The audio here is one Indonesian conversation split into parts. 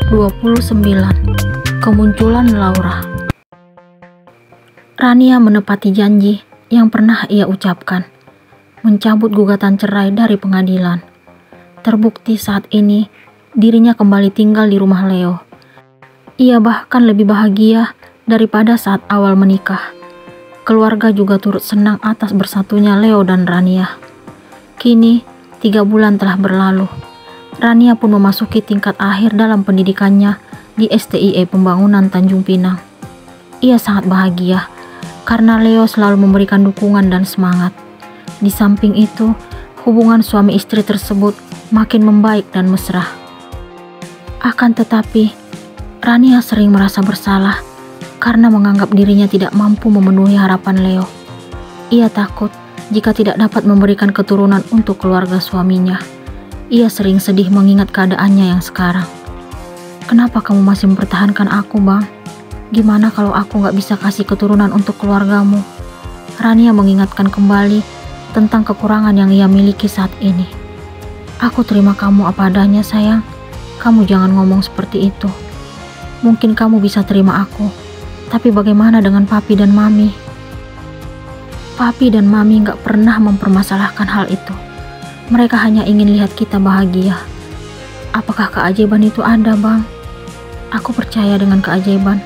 29. Kemunculan Laura. Rania menepati janji yang pernah ia ucapkan, mencabut gugatan cerai dari pengadilan. Terbukti saat ini dirinya kembali tinggal di rumah Leo. Ia bahkan lebih bahagia daripada saat awal menikah. Keluarga juga turut senang atas bersatunya Leo dan Rania. Kini 3 bulan telah berlalu. Rania pun memasuki tingkat akhir dalam pendidikannya di STIE Pembangunan Tanjung Pinang. Ia sangat bahagia karena Leo selalu memberikan dukungan dan semangat. Di samping itu, hubungan suami istri tersebut makin membaik dan mesra. Akan tetapi, Rania sering merasa bersalah karena menganggap dirinya tidak mampu memenuhi harapan Leo. Ia takut jika tidak dapat memberikan keturunan untuk keluarga suaminya. Ia sering sedih mengingat keadaannya yang sekarang. "Kenapa kamu masih mempertahankan aku, Bang? Gimana kalau aku gak bisa kasih keturunan untuk keluargamu?" Rania mengingatkan kembali tentang kekurangan yang ia miliki saat ini. "Aku terima kamu apa adanya, sayang. Kamu jangan ngomong seperti itu. Mungkin kamu bisa terima aku, tapi bagaimana dengan papi dan mami?" Papi dan mami gak pernah mempermasalahkan hal itu. Mereka hanya ingin lihat kita bahagia. Apakah keajaiban itu ada, Bang? Aku percaya dengan keajaiban,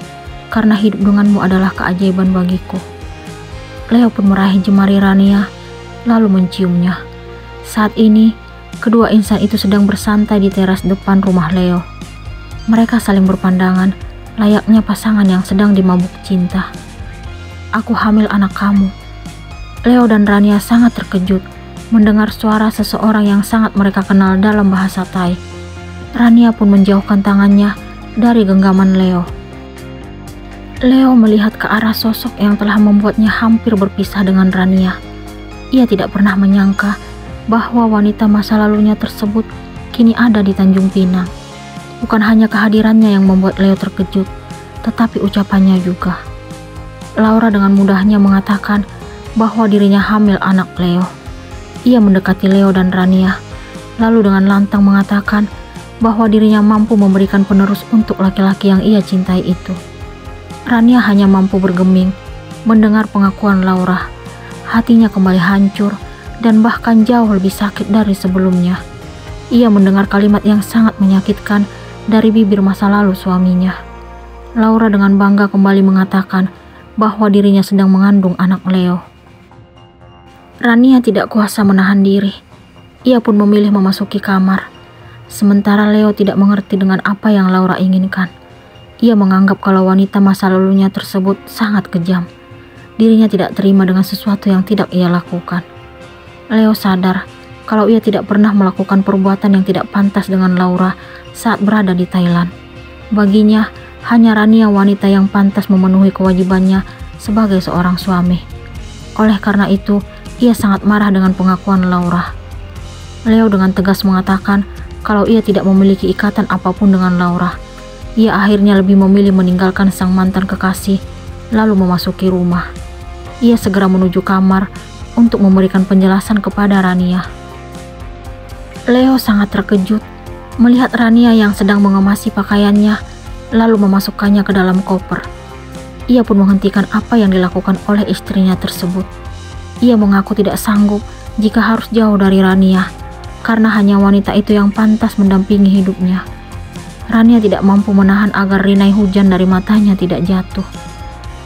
karena hidup denganmu adalah keajaiban bagiku. Leo pun meraih jemari Rania, lalu menciumnya. Saat ini, kedua insan itu sedang bersantai di teras depan rumah Leo. Mereka saling berpandangan, layaknya pasangan yang sedang dimabuk cinta. "Aku hamil anak kamu." Leo dan Rania sangat terkejut mendengar suara seseorang yang sangat mereka kenal dalam bahasa Thai. Rania pun menjauhkan tangannya dari genggaman Leo. Leo melihat ke arah sosok yang telah membuatnya hampir berpisah dengan Rania. Ia tidak pernah menyangka bahwa wanita masa lalunya tersebut kini ada di Tanjung Pinang. Bukan hanya kehadirannya yang membuat Leo terkejut, tetapi ucapannya juga. Laura dengan mudahnya mengatakan bahwa dirinya hamil anak Leo. Ia mendekati Leo dan Rania, lalu dengan lantang mengatakan bahwa dirinya mampu memberikan penerus untuk laki-laki yang ia cintai itu. Rania hanya mampu bergeming mendengar pengakuan Laura. Hatinya kembali hancur dan bahkan jauh lebih sakit dari sebelumnya. Ia mendengar kalimat yang sangat menyakitkan dari bibir masa lalu suaminya. Laura dengan bangga kembali mengatakan bahwa dirinya sedang mengandung anak Leo. Rania tidak kuasa menahan diri. Ia pun memilih memasuki kamar. Sementara Leo tidak mengerti dengan apa yang Laura inginkan. Ia menganggap kalau wanita masa lalunya tersebut sangat kejam. Dirinya tidak terima dengan sesuatu yang tidak ia lakukan. Leo sadar kalau ia tidak pernah melakukan perbuatan yang tidak pantas dengan Laura saat berada di Thailand. Baginya, hanya Rania wanita yang pantas memenuhi kewajibannya sebagai seorang suami. Oleh karena itu, ia sangat marah dengan pengakuan Laura. Leo dengan tegas mengatakan kalau ia tidak memiliki ikatan apapun dengan Laura. Ia akhirnya lebih memilih meninggalkan sang mantan kekasih, lalu memasuki rumah. Ia segera menuju kamar untuk memberikan penjelasan kepada Rania. Leo sangat terkejut melihat Rania yang sedang mengemasi pakaiannya, lalu memasukkannya ke dalam koper. Ia pun menghentikan apa yang dilakukan oleh istrinya tersebut. Ia mengaku tidak sanggup jika harus jauh dari Rania, karena hanya wanita itu yang pantas mendampingi hidupnya. Rania tidak mampu menahan agar rinai hujan dari matanya tidak jatuh.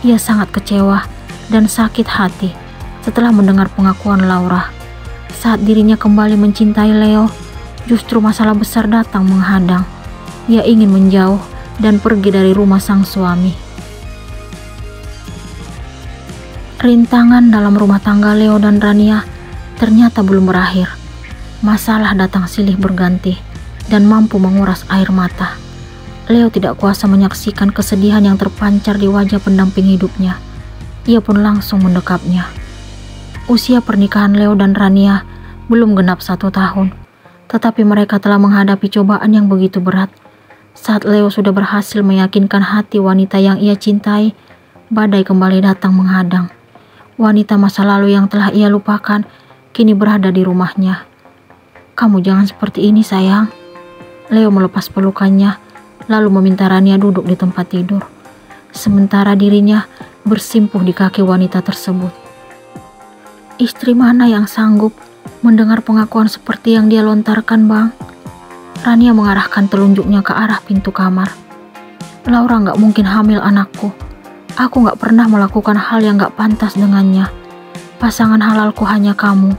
Ia sangat kecewa dan sakit hati setelah mendengar pengakuan Laura. Saat dirinya kembali mencintai Leo, justru masalah besar datang menghadang. Ia ingin menjauh dan pergi dari rumah sang suami. Rintangan dalam rumah tangga Leo dan Rania ternyata belum berakhir. Masalah datang silih berganti dan mampu menguras air mata. Leo tidak kuasa menyaksikan kesedihan yang terpancar di wajah pendamping hidupnya. Ia pun langsung mendekapnya. Usia pernikahan Leo dan Rania belum genap 1 tahun, tetapi mereka telah menghadapi cobaan yang begitu berat. Saat Leo sudah berhasil meyakinkan hati wanita yang ia cintai, badai kembali datang menghadang. Wanita masa lalu yang telah ia lupakan kini berada di rumahnya. "Kamu jangan seperti ini, sayang." Leo melepas pelukannya lalu meminta Rania duduk di tempat tidur. Sementara dirinya bersimpuh di kaki wanita tersebut. Istri mana yang sanggup mendengar pengakuan seperti yang dia lontarkan, Bang? Rania mengarahkan telunjuknya ke arah pintu kamar. Laura gak mungkin hamil anakku. Aku gak pernah melakukan hal yang gak pantas dengannya. Pasangan halalku hanya kamu.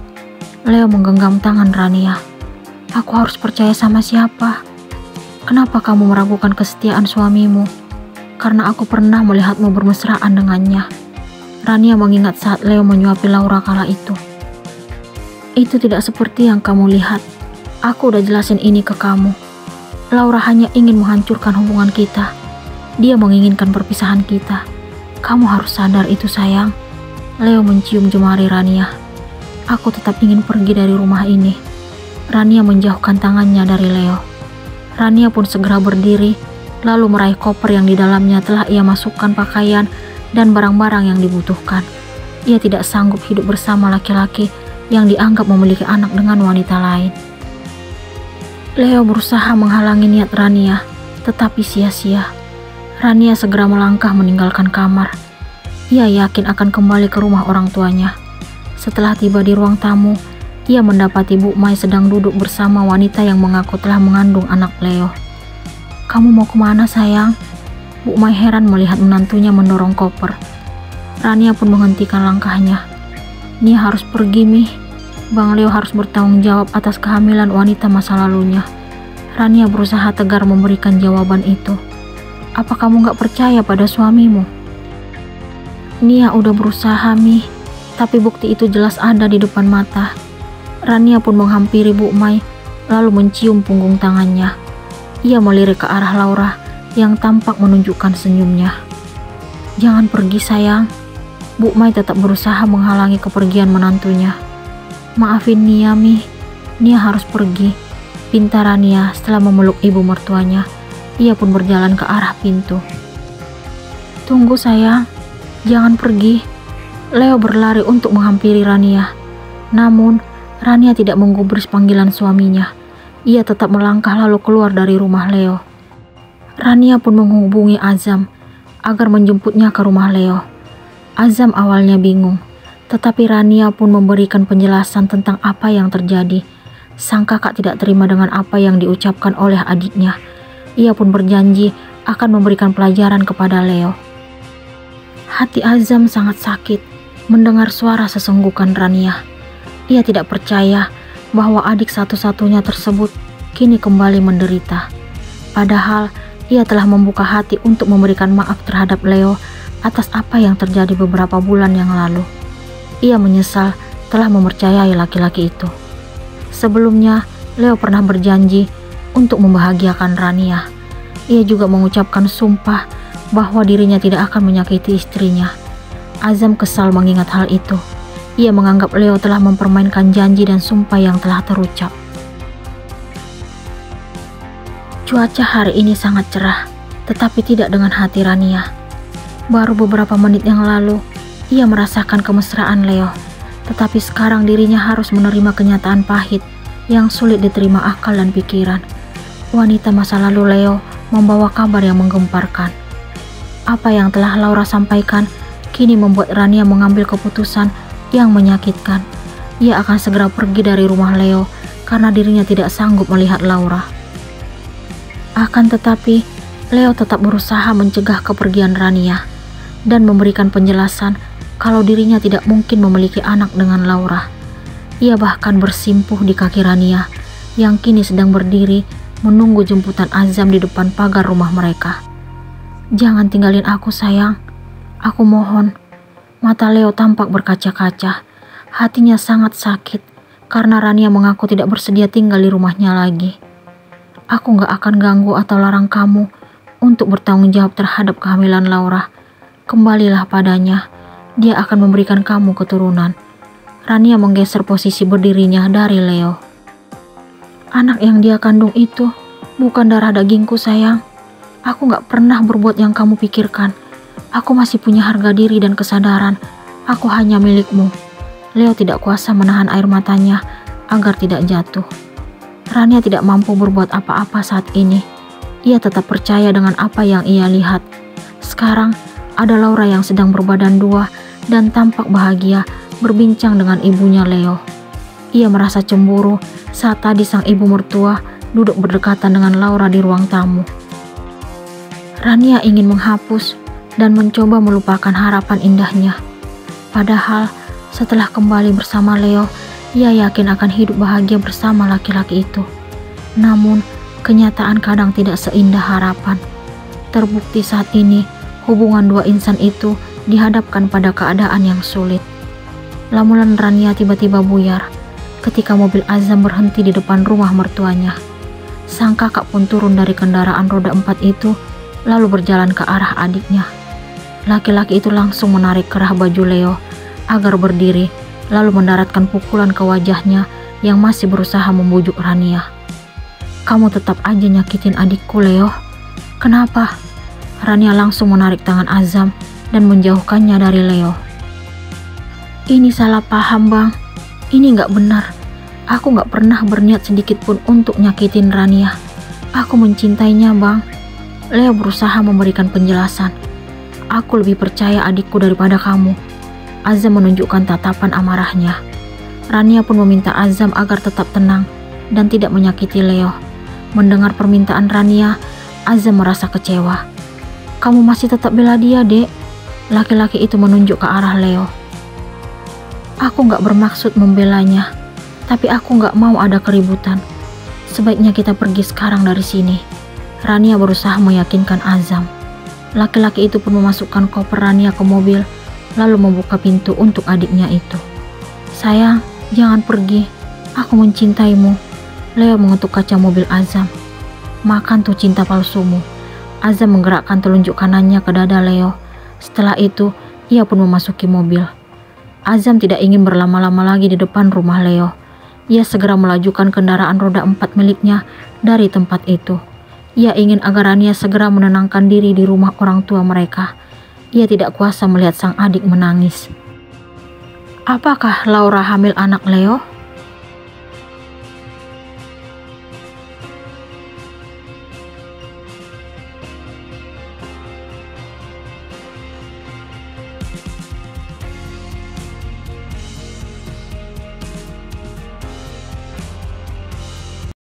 Leo menggenggam tangan Rania. Aku harus percaya sama siapa? Kenapa kamu meragukan kesetiaan suamimu? Karena aku pernah melihatmu bermesraan dengannya. Rania mengingat saat Leo menyuapi Laura kala itu. Itu tidak seperti yang kamu lihat. Aku udah jelasin ini ke kamu. Laura hanya ingin menghancurkan hubungan kita. Dia menginginkan perpisahan kita. Kamu harus sadar itu, sayang. Leo mencium jemari Rania. Aku tetap ingin pergi dari rumah ini. Rania menjauhkan tangannya dari Leo. Rania pun segera berdiri, lalu meraih koper yang di dalamnya telah ia masukkan pakaian dan barang-barang yang dibutuhkan. Ia tidak sanggup hidup bersama laki-laki yang dianggap memiliki anak dengan wanita lain. Leo berusaha menghalangi niat Rania, tetapi sia-sia. Rania segera melangkah meninggalkan kamar. Ia yakin akan kembali ke rumah orang tuanya. Setelah tiba di ruang tamu, ia mendapati Bu Mai sedang duduk bersama wanita yang mengaku telah mengandung anak Leo. Kamu mau kemana, sayang? Bu Mai heran melihat menantunya mendorong koper. Rania pun menghentikan langkahnya. Nia harus pergi, Mi. Bang Leo harus bertanggung jawab atas kehamilan wanita masa lalunya. Rania berusaha tegar memberikan jawaban itu. Apa kamu gak percaya pada suamimu? Nia udah berusaha, Mi. Tapi bukti itu jelas ada di depan mata. Rania pun menghampiri Bu Mai, lalu mencium punggung tangannya. Ia melirik ke arah Laura yang tampak menunjukkan senyumnya. Jangan pergi, sayang. Bu Mai tetap berusaha menghalangi kepergian menantunya. Maafin Nia, Mi. Nia harus pergi, pinta Rania setelah memeluk ibu mertuanya. Ia pun berjalan ke arah pintu. Tunggu, sayang. Jangan pergi. Leo berlari untuk menghampiri Rania. Namun, Rania tidak menggubris panggilan suaminya. Ia tetap melangkah lalu keluar dari rumah Leo. Rania pun menghubungi Azam agar menjemputnya ke rumah Leo. Azam awalnya bingung, tetapi Rania pun memberikan penjelasan tentang apa yang terjadi. Sang kakak tidak terima dengan apa yang diucapkan oleh adiknya. Ia pun berjanji akan memberikan pelajaran kepada Leo. Hati Azam sangat sakit mendengar suara sesenggukan Rania. Ia tidak percaya bahwa adik satu-satunya tersebut kini kembali menderita. Padahal ia telah membuka hati untuk memberikan maaf terhadap Leo atas apa yang terjadi beberapa bulan yang lalu. Ia menyesal telah mempercayai laki-laki itu. Sebelumnya, Leo pernah berjanji untuk membahagiakan Rania. Ia juga mengucapkan sumpah bahwa dirinya tidak akan menyakiti istrinya. Azam kesal mengingat hal itu. Ia menganggap Leo telah mempermainkan janji dan sumpah yang telah terucap. Cuaca hari ini sangat cerah, tetapi tidak dengan hati Rania. Baru beberapa menit yang lalu, ia merasakan kemesraan Leo, tetapi sekarang dirinya harus menerima kenyataan pahit yang sulit diterima akal dan pikiran. Wanita masa lalu Leo membawa kabar yang menggemparkan. Apa yang telah Laura sampaikan kini membuat Rania mengambil keputusan yang menyakitkan. Ia akan segera pergi dari rumah Leo karena dirinya tidak sanggup melihat Laura. Akan tetapi, Leo tetap berusaha mencegah kepergian Rania dan memberikan penjelasan kalau dirinya tidak mungkin memiliki anak dengan Laura. Ia bahkan bersimpuh di kaki Rania yang kini sedang berdiri menunggu jemputan Azam di depan pagar rumah mereka. Jangan tinggalin aku, sayang. Aku mohon. Mata Leo tampak berkaca-kaca. Hatinya sangat sakit karena Rania mengaku tidak bersedia tinggal di rumahnya lagi. Aku gak akan ganggu atau larang kamu untuk bertanggung jawab terhadap kehamilan Laura. Kembalilah padanya. Dia akan memberikan kamu keturunan. Rania menggeser posisi berdirinya dari Leo. Anak yang dia kandung itu bukan darah dagingku, sayang. Aku gak pernah berbuat yang kamu pikirkan. Aku masih punya harga diri dan kesadaran. Aku hanya milikmu. Leo tidak kuasa menahan air matanya agar tidak jatuh. Rania tidak mampu berbuat apa-apa saat ini. ia tetap percaya dengan apa yang ia lihat. Sekarang ada Laura yang sedang berbadan dua dan tampak bahagia berbincang dengan ibunya Leo. Ia merasa cemburu saat tadi sang ibu mertua duduk berdekatan dengan Laura di ruang tamu. Rania ingin menghapus dan mencoba melupakan harapan indahnya. Padahal setelah kembali bersama Leo, ia yakin akan hidup bahagia bersama laki-laki itu. Namun, kenyataan kadang tidak seindah harapan. Terbukti saat ini, hubungan dua insan itu dihadapkan pada keadaan yang sulit. Lamunan Rania tiba-tiba buyar ketika mobil Azam berhenti di depan rumah mertuanya. Sang kakak pun turun dari kendaraan roda 4 itu, lalu berjalan ke arah adiknya. Laki-laki itu langsung menarik kerah baju Leo agar berdiri, lalu mendaratkan pukulan ke wajahnya yang masih berusaha membujuk Rania. "Kamu tetap aja nyakitin adikku, Leo. Kenapa?" Rania langsung menarik tangan Azam dan menjauhkannya dari Leo. "Ini salah paham, Bang. Ini nggak benar. Aku nggak pernah berniat sedikit pun untuk nyakitin Rania. Aku mencintainya, Bang." Leo berusaha memberikan penjelasan. "Aku lebih percaya adikku daripada kamu." Azam menunjukkan tatapan amarahnya. Rania pun meminta Azam agar tetap tenang dan tidak menyakiti Leo. Mendengar permintaan Rania, Azam merasa kecewa. "Kamu masih tetap bela dia, Dek?" Laki-laki itu menunjuk ke arah Leo. "Aku nggak bermaksud membelanya, tapi aku nggak mau ada keributan. Sebaiknya kita pergi sekarang dari sini." Rania berusaha meyakinkan Azam. Laki-laki itu pun memasukkan koper Rania ke mobil, lalu membuka pintu untuk adiknya itu. "Sayang, jangan pergi. Aku mencintaimu." Leo mengetuk kaca mobil Azam. "Makan tuh cinta palsumu." Azam menggerakkan telunjuk kanannya ke dada Leo. Setelah itu, ia pun memasuki mobil. Azam tidak ingin berlama-lama lagi di depan rumah Leo. Ia segera melajukan kendaraan roda 4 miliknya dari tempat itu. Ia ingin agar Rania segera menenangkan diri di rumah orang tua mereka. Ia tidak kuasa melihat sang adik menangis. Apakah Laura hamil anak Leo?